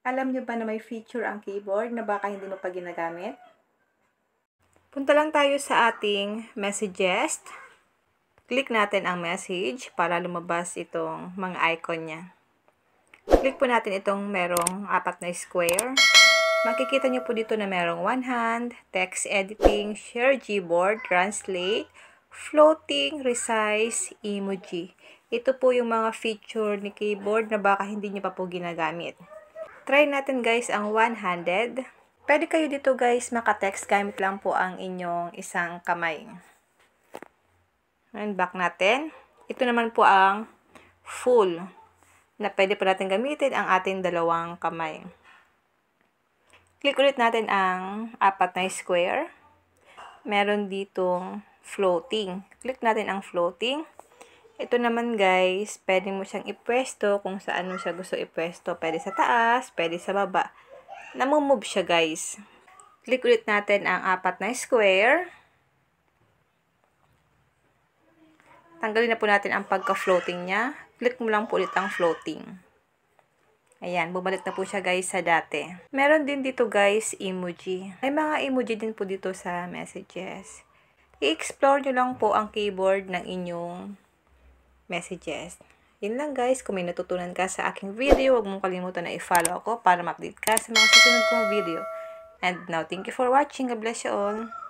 Alam nyo ba na may feature ang keyboard na baka hindi mo pa ginagamit? Punta lang tayo sa ating messages. Click natin ang message para lumabas itong mga icon niya. Click po natin itong merong 4 na square. Makikita nyo po dito na merong one hand, text editing, share Gboard, translate, floating, resize, emoji. Ito po yung mga feature ni keyboard na baka hindi nyo pa po ginagamit. Try natin guys ang one-handed. Pwede kayo dito guys maka-text gamit lang po ang inyong isang kamay. And back natin. Ito naman po ang full na pwede po natin gamitin ang ating dalawang kamay. Click ulit natin ang 4 na square. Meron ditong floating. Click natin ang floating. Ito naman guys, pwede mo siyang ipwesto kung saan mo siya gusto ipwesto. Pwede sa taas, pwede sa baba. Namumove siya guys. Click ulit natin ang 4 na square. Tanggalin na po natin ang pagka-floating niya. Click mo lang po ulit ang floating. Ayan, bumalik na po siya guys sa dati. Meron din dito guys, emoji. May mga emoji din po dito sa messages. I-explore nyo lang po ang keyboard ng inyong messages. Yun lang guys, kung may natutunan ka sa aking video, huwag mong kalimutan na i-follow ako para ma-update ka sa mga susunod kong video. And now, thank you for watching. God bless you all.